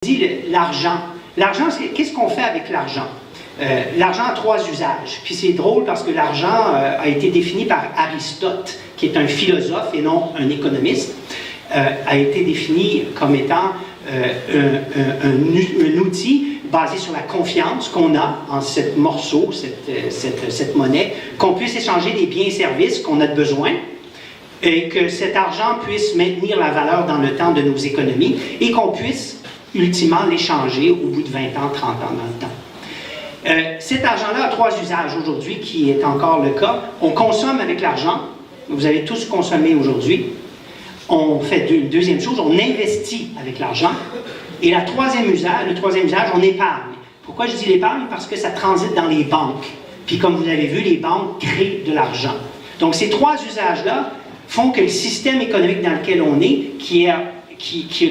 dit l'argent. L'argent, qu'est-ce qu'on fait avec l'argent? L'argent a trois usages. Puis c'est drôle parce que l'argent a été défini par Aristote, qui est un philosophe et non un économiste, a été défini comme étant un outil basé sur la confiance qu'on a en ce morceau, cette monnaie, qu'on puisse échanger des biens et services qu'on a besoin, et que cet argent puisse maintenir la valeur dans le temps de nos économies, et qu'on puisse ultimement l'échanger au bout de 20 ans, 30 ans dans le temps. Cet argent-là a trois usages aujourd'hui, qui est encore le cas. On consomme avec l'argent. Vous avez tous consommé aujourd'hui. On fait une deuxième chose, on investit avec l'argent. Et le troisième usage, on épargne. Pourquoi je dis l'épargne? Parce que ça transite dans les banques. Puis comme vous avez vu, les banques créent de l'argent. Donc ces trois usages-là font que le système économique dans lequel on est,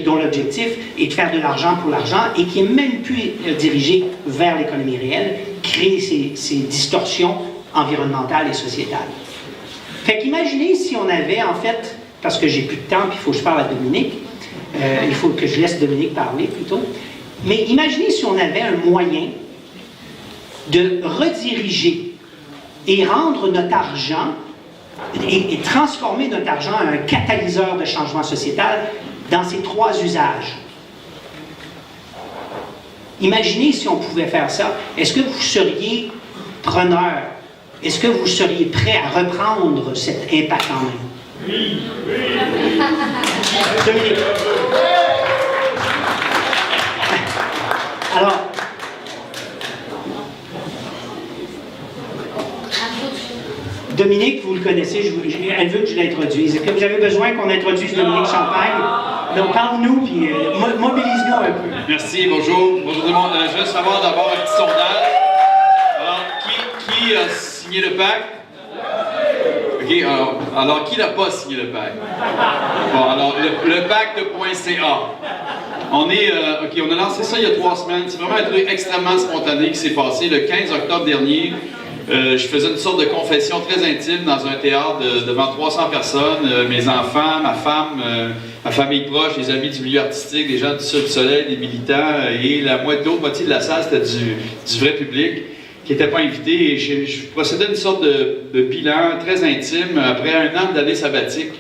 dont l'objectif est de faire de l'argent pour l'argent et qui est même plus dirigé vers l'économie réelle, crée ces distorsions environnementales et sociétales. Fait qu'imaginez si on avait en fait, parce que j'ai plus de temps puis il faut que je parle à Dominique, il faut que je laisse Dominique parler plutôt, mais imaginez si on avait un moyen de rediriger et rendre notre argent et transformer notre argent en un catalyseur de changement sociétal dans ces trois usages. Imaginez si on pouvait faire ça. Est-ce que vous seriez preneur? Est-ce que vous seriez prêt à reprendre cet impact en main? Oui. Dominique. Alors, Dominique, vous le connaissez, elle veut que je l'introduise. Est-ce que vous avez besoin qu'on introduise Dominique Champagne? Donc, parle-nous, puis mobilise-nous un peu. Merci, bonjour. Bonjour tout le monde. Je veux savoir d'abord un petit sondage. Alors, qui a signé le pacte? OK, alors qui n'a pas signé le pacte? Bon, alors, le pacte.ca. On a lancé ça il y a 3 semaines. C'est vraiment un truc extrêmement spontané qui s'est passé le 15 octobre dernier. Je faisais une sorte de confession très intime dans un théâtre devant 300 personnes, mes enfants, ma femme, ma famille proche, les amis du milieu artistique, les gens du Cirque du Soleil, les militants, et l'autre moitié de la salle, c'était du vrai public qui n'était pas invité. Et je procédais à une sorte de bilan très intime après un an d'année sabbatique.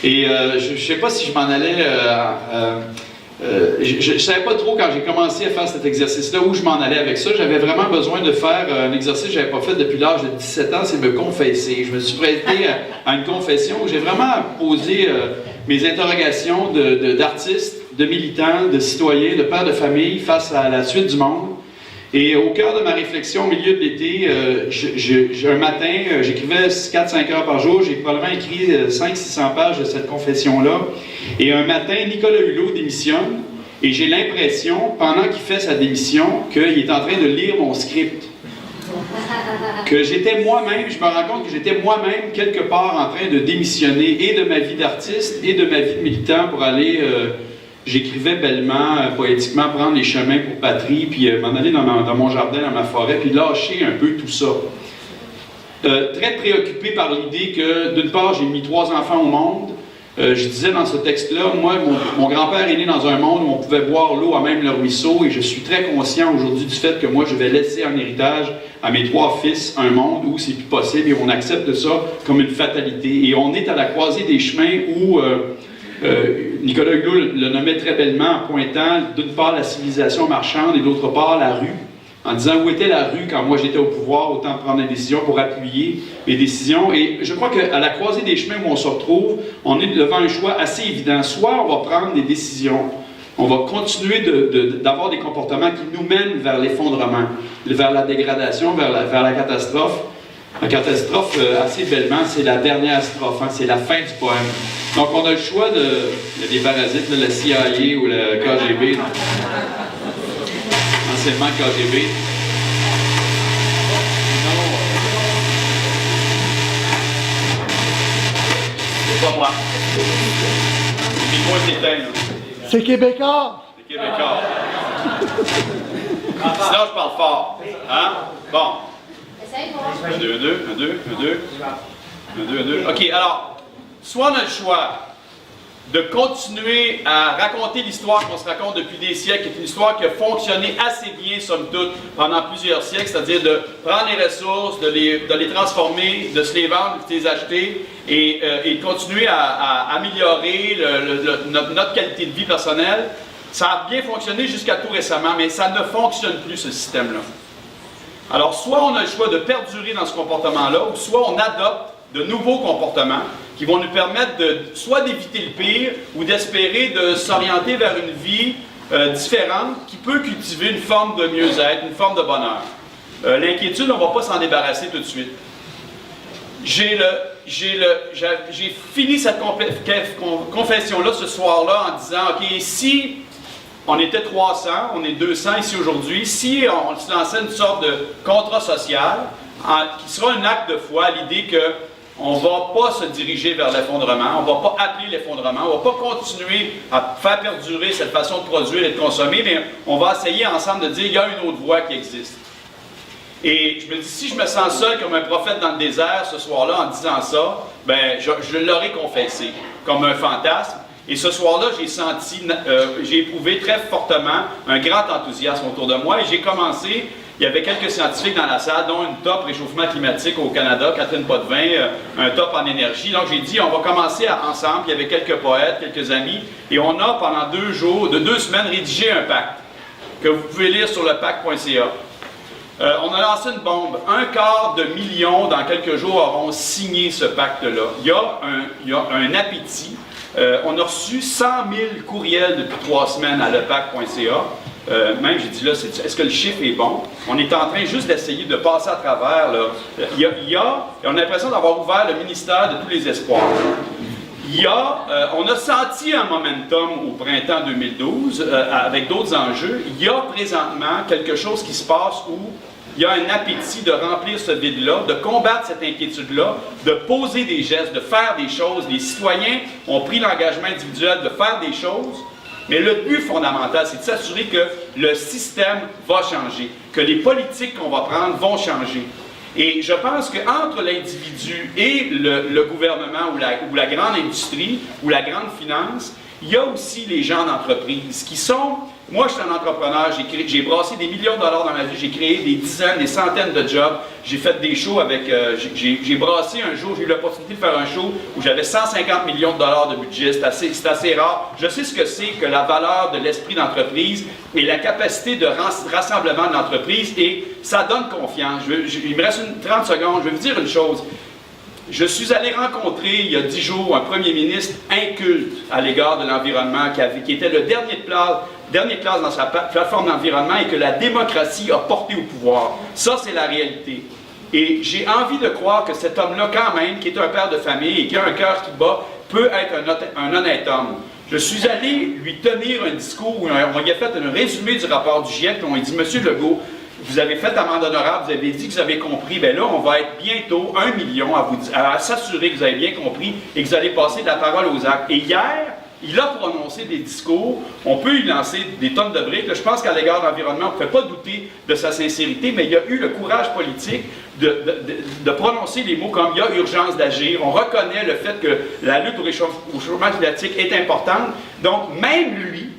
Et je ne sais pas si je m'en allais... je ne savais pas trop quand j'ai commencé à faire cet exercice-là où je m'en allais avec ça. J'avais vraiment besoin de faire un exercice que je n'avais pas fait depuis l'âge de 17 ans, c'est me confesser. Je me suis prêté à une confession où j'ai vraiment posé mes interrogations d'artistes, de militants, de citoyens, de pères de famille face à la suite du monde. Et au cœur de ma réflexion, au milieu de l'été, un matin, j'écrivais 4-5 heures par jour. J'ai probablement écrit 500-600 pages de cette confession-là. Et un matin, Nicolas Hulot démissionne. Et j'ai l'impression, pendant qu'il fait sa démission, qu'il est en train de lire mon script. Que j'étais moi-même, je me rends compte que j'étais moi-même quelque part en train de démissionner et de ma vie d'artiste et de ma vie de militant pour aller... J'écrivais bellement, poétiquement, prendre les chemins pour patrie, puis m'en aller dans mon jardin, dans ma forêt, puis lâcher un peu tout ça. Très préoccupé par l'idée que, d'une part, j'ai mis 3 enfants au monde. Je disais dans ce texte-là, moi, mon grand-père est né dans un monde où on pouvait boire l'eau à même le ruisseau, et je suis très conscient aujourd'hui du fait que moi, je vais laisser en héritage à mes 3 fils un monde où c'est plus possible, et on accepte ça comme une fatalité. Et on est à la croisée des chemins où... Nicolas Hulot le nommait très bellement en pointant d'une part la civilisation marchande et d'autre part la rue, en disant où était la rue quand moi j'étais au pouvoir, autant prendre des décisions pour appuyer mes décisions. Et je crois qu'à la croisée des chemins où on se retrouve, on est devant un choix assez évident. Soit on va prendre des décisions, on va continuer d'avoir des comportements qui nous mènent vers l'effondrement, vers la dégradation, vers la catastrophe. La catastrophe, assez bellement, c'est la dernière strophe, hein, c'est la fin du poème. Donc on a le choix il y a des parasites, là, la CIA ou le KGB, anciennement KGB. C'est pas moi. Le micro est éteint, là. C'est québécois! C'est québécois. Sinon, je parle fort. Hein? Bon. 1, 2, 1, 2, 1, 2, 1, 2. 1, 2, 1, 2. OK, alors, soit on a le choix de continuer à raconter l'histoire qu'on se raconte depuis des siècles, qui est une histoire qui a fonctionné assez bien, somme toute, pendant plusieurs siècles, c'est-à-dire de prendre les ressources, de les transformer, de se les vendre, de les acheter, et de continuer à améliorer notre qualité de vie personnelle. Ça a bien fonctionné jusqu'à tout récemment, mais ça ne fonctionne plus, ce système-là. Alors, soit on a le choix de perdurer dans ce comportement-là, ou soit on adopte de nouveaux comportements qui vont nous permettre soit d'éviter le pire ou d'espérer de s'orienter vers une vie différente qui peut cultiver une forme de mieux-être, une forme de bonheur. L'inquiétude, on ne va pas s'en débarrasser tout de suite. J'ai fini cette confession-là ce soir-là en disant, OK, si on était 300, on est 200 ici aujourd'hui, si on se lançait une sorte de contrat social qui sera un acte de foi à l'idée que on ne va pas se diriger vers l'effondrement, on ne va pas appeler l'effondrement, on ne va pas continuer à faire perdurer cette façon de produire et de consommer, mais on va essayer ensemble de dire qu'il y a une autre voie qui existe. Et je me dis, si je me sens seul comme un prophète dans le désert ce soir-là en disant ça, ben je l'aurais confessé comme un fantasme. Et ce soir-là, j'ai éprouvé très fortement un grand enthousiasme autour de moi et j'ai commencé. Il y avait quelques scientifiques dans la salle, dont une top réchauffement climatique au Canada, Catherine Potvin, un top en énergie. Donc j'ai dit, on va commencer ensemble. Il y avait quelques poètes, quelques amis, et on a pendant 2 semaines, rédigé un pacte que vous pouvez lire sur lepacte.ca. On a lancé une bombe. 250 000 dans quelques jours auront signé ce pacte-là. Il y a un appétit. On a reçu 100 000 courriels depuis 3 semaines à lepacte.ca. Même, j'ai dit là, est-ce que le chiffre est bon? On est en train juste d'essayer de passer à travers. Là. On a l'impression d'avoir ouvert le ministère de tous les espoirs. On a senti un momentum au printemps 2012 avec d'autres enjeux. Il y a présentement quelque chose qui se passe où il y a un appétit de remplir ce vide-là, de combattre cette inquiétude-là, de poser des gestes, de faire des choses. Les citoyens ont pris l'engagement individuel de faire des choses. Mais le but fondamental, c'est de s'assurer que le système va changer, que les politiques qu'on va prendre vont changer. Et je pense qu'entre l'individu et le gouvernement ou la grande industrie ou la grande finance, il y a aussi les gens d'entreprise qui sont... Moi, je suis un entrepreneur, j'ai brassé des millions de dollars dans ma vie, j'ai créé des dizaines, des centaines de jobs, j'ai fait des shows avec... j'ai brassé un jour, j'ai eu l'opportunité de faire un show où j'avais 150 millions de dollars de budget, c'est assez rare. Je sais ce que c'est que la valeur de l'esprit d'entreprise et la capacité de rassemblement de l'entreprise, et ça donne confiance. Il me reste 30 secondes, je vais vous dire une chose. Je suis allé rencontrer, il y a 10 jours, un premier ministre inculte à l'égard de l'environnement, qui était le dernier classe dans sa plateforme d'environnement et que la démocratie a porté au pouvoir. Ça, c'est la réalité. Et j'ai envie de croire que cet homme-là, quand même, qui est un père de famille et qui a un cœur qui bat, peut être un honnête homme. Je suis allé lui tenir un discours où on lui a fait un résumé du rapport du GIEC, on lui a dit « Monsieur Legault, vous avez fait amende honorable, vous avez dit que vous avez compris, bien là, on va être bientôt 1 million à s'assurer que vous avez bien compris et que vous allez passer de la parole aux actes. » Et hier, il a prononcé des discours, on peut lui lancer des tonnes de briques. Là, je pense qu'à l'égard de l'environnement, on ne peut pas douter de sa sincérité, mais il a eu le courage politique de prononcer les mots comme « il y a urgence d'agir ». On reconnaît le fait que la lutte au réchauffement climatique est importante. Donc, même lui,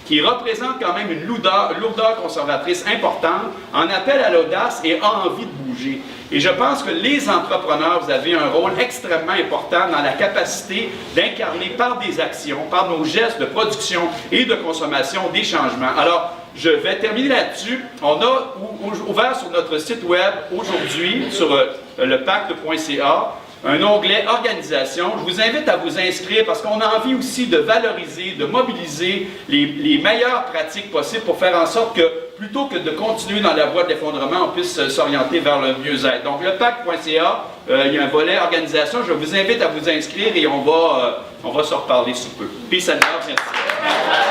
qui représente quand même une lourdeur conservatrice importante, en appelle à l'audace et a envie de bouger. Et je pense que les entrepreneurs, vous avez un rôle extrêmement important dans la capacité d'incarner par des actions, par nos gestes de production et de consommation des changements. Alors, je vais terminer là-dessus. On a ouvert sur notre site web aujourd'hui, sur lepacte.ca, un onglet « Organisation ». Je vous invite à vous inscrire parce qu'on a envie aussi de valoriser, de mobiliser les meilleures pratiques possibles pour faire en sorte que, plutôt que de continuer dans la voie de l'effondrement, on puisse s'orienter vers le mieux-être. Donc, lepacte.ca, il y a un volet « Organisation ». Je vous invite à vous inscrire et on va se reparler sous peu. Peace and love, merci.